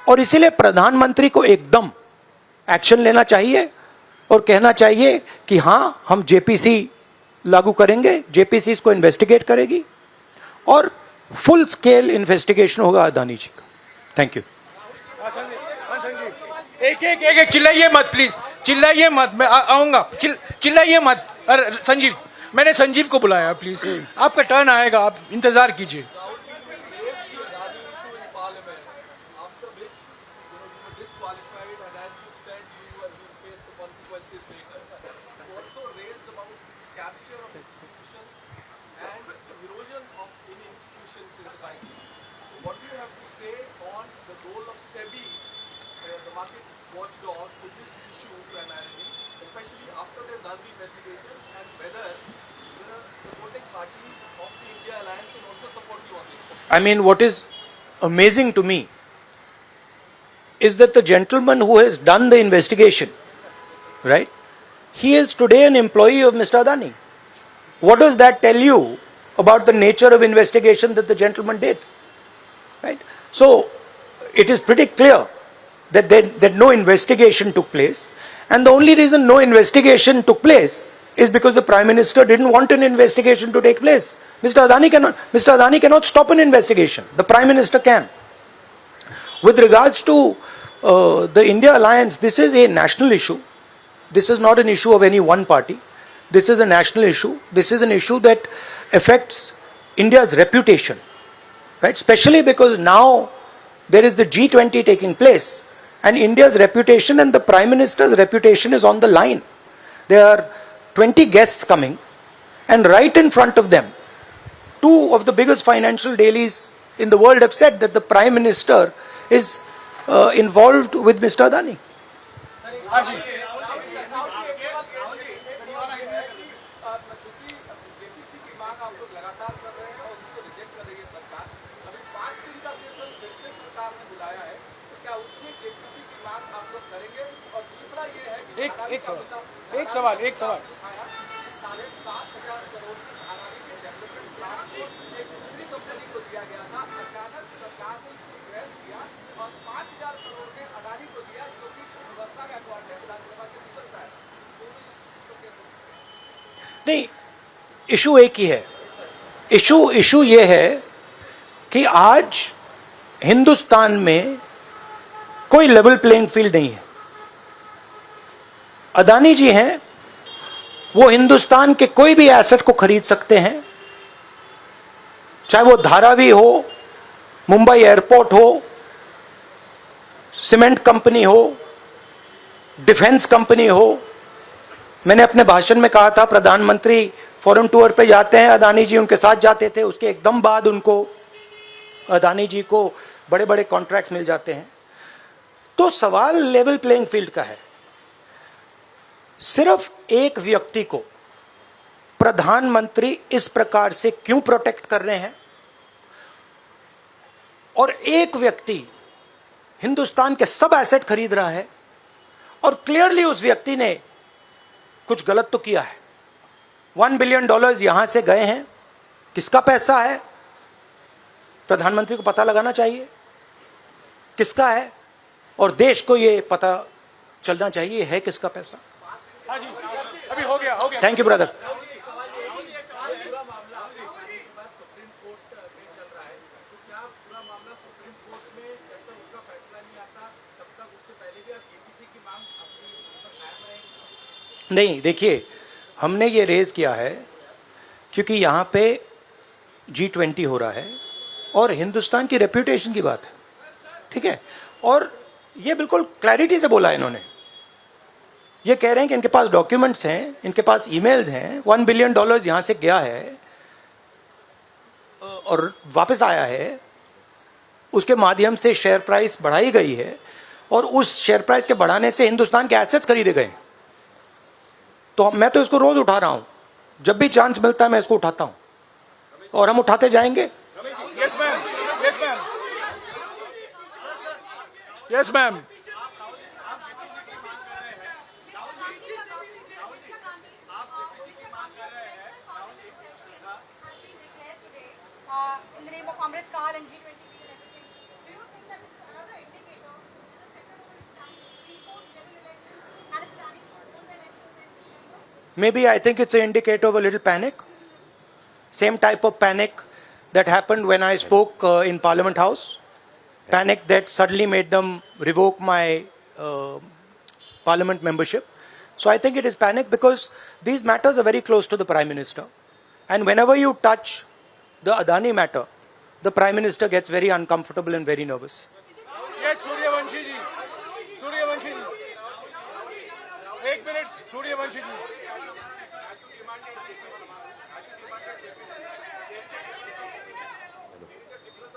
और इसीलिए प्रधानमंत्री को एकदम एक्शन लेना चाहिए और कहना चाहिए कि हां हम जेपीसी लागू करेंगे, जेपीसी इसको इन्वेस्टिगेट करेगी और फुल स्केल इन्वेस्टिगेशन होगा अदानी जी का। Thank you. एक चिल्लाइए मत प्लीज, चिल्लाइए मत, मैं आऊंगा, चिल्लाइए मत। अरे संजीव, मैंने संजीव को बुलाया, प्लीज आपका टर्न आएगा, आप इंतजार कीजिए। I mean, what is amazing to me is that the gentleman who has done the investigation, right, he is today an employee of Mr. Adani. What does that tell you about the nature of investigation that the gentleman did? Right? So, it is pretty clear that no investigation took place, and the only reason no investigation took place is because the Prime Minister didn't want an investigation to take place. Mr. Adani cannot stop an investigation. The Prime Minister can. With regards to the India alliance, this is a national issue. This is not an issue of any one party. This is a national issue. This is an issue that affects India's reputation, right? Especially because now there is the G20 taking place, and India's reputation and the Prime Minister's reputation is on the line. There are 20 guests coming, and right in front of them, two of the biggest financial dailies in the world have said that the Prime Minister is involved with Mr. Adani. एक सवाल नहीं, issue एक ही है। Issue ये है कि आज हिंदुस्तान में कोई लेवल प्लेइंग फील्ड नहीं है। अदानी जी हैं, वो हिंदुस्तान के कोई भी एसेट को खरीद सकते हैं, चाहे वो धारावी हो, मुंबई एयरपोर्ट हो, सीमेंट कंपनी हो, डिफेंस कंपनी हो। मैंने अपने भाषण में कहा था प्रधानमंत्री फॉरेन टूर पे जाते हैं, अदानी जी उनके साथ जाते थे, उसके एकदम बाद उनको अदानी जी को बड़े बड़े कॉन्ट्रैक्ट्स मिल जाते हैं। तो सवाल लेवल प्लेइंग फील्ड का है। सिर्फ एक व्यक्ति को प्रधानमंत्री इस प्रकार से क्यों प्रोटेक्ट कर रहे हैं, और एक व्यक्ति हिंदुस्तान के सब एसेट खरीद रहा है और क्लियरली उस व्यक्ति ने कुछ गलत तो किया है। $1 बिलियन यहां से गए हैं, किसका पैसा है? प्रधानमंत्री को पता लगाना चाहिए किसका है, और देश को यह पता चलना चाहिए है किसका पैसा। हाँ जी, अभी हो गया। Thank you brother. नहीं, देखिए, हमने ये रेज किया है क्योंकि यहां पे G20 हो रहा है और हिंदुस्तान की रेप्यूटेशन की बात है, ठीक है। और ये बिल्कुल क्लैरिटी से बोला है इन्होंने। ये कह रहे हैं कि इनके पास डॉक्यूमेंट्स हैं, इनके पास ईमेल्स हैं, $1 बिलियन यहां से गया है और वापस आया है, उसके माध्यम से शेयर प्राइस बढ़ाई गई है और उस शेयर प्राइस के बढ़ाने से हिंदुस्तान के एसेट्स खरीदे गए। तो मैं तो इसको रोज उठा रहा हूं, जब भी चांस मिलता है मैं इसको उठाता हूं और हम उठाते जाएंगे। Yes ma'am, yes ma'am, yes ma'am. In the name of Amrit Kaal and G20 and everything, do you think that is another indicator maybe I think it's an indicator of a little panic. Same type of panic that happened when I spoke in Parliament House. Panic that suddenly made them revoke my Parliament membership. So I think it is panic because these matters are very close to the Prime Minister. And whenever you touch the Adani matter, the Prime Minister gets very uncomfortable and very nervous. Yes, Suryavanshi ji. Suryavanshi ji. एक minute, Suryavanshi ji.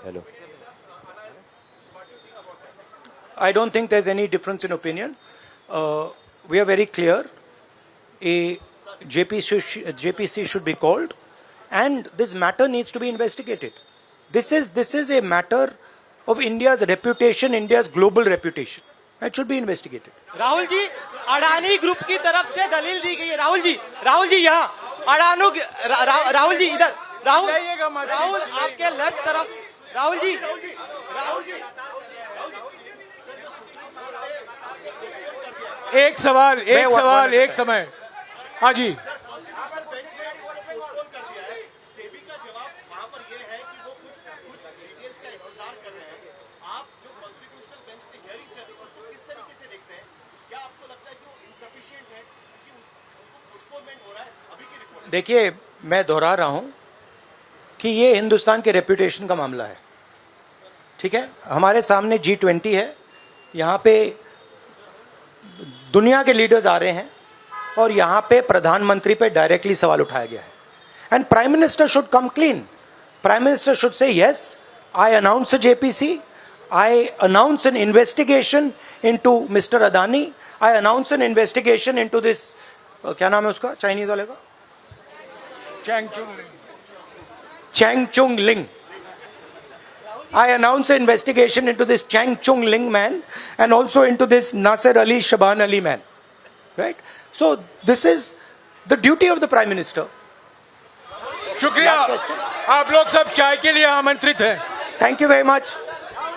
Hello. I don't think there's any difference in opinion. We are very clear. A JPC should be called, and this matter needs to be investigated. This is a matter of India's reputation, India's global reputation. It should be investigated. Rahul ji, Adani group की तरफ से दलील दी गई है. राहुल जी यहाँ राहुल जी इधर. राहुल आपके left तरफ. राहुल जी. एक सवाल एक समय. हाँ जी. देखिए, मैं दोहरा रहा हूं कि ये हिंदुस्तान के रेपुटेशन का मामला है. ठीक है, हमारे सामने G20 है, यहाँ पे दुनिया के लीडर्स आ रहे हैं और यहाँ पे प्रधानमंत्री पे डायरेक्टली सवाल उठाया गया है. And prime minister should come clean. Prime minister should say yes, I announce JPC, I announce N investigation into mister Adani, I announce N investigation into this, क्या नाम है उसका चाइनीज वाले का, Chang Chung Ling. I announce an investigation into this Chang Chung Ling man and also into this Nasser Ali Shaban Ali man. Right? So this is the duty of the Prime Minister. शुक्रिया. आप लोग सब चाय के लिए आमंत्रित हैं. Thank you very much.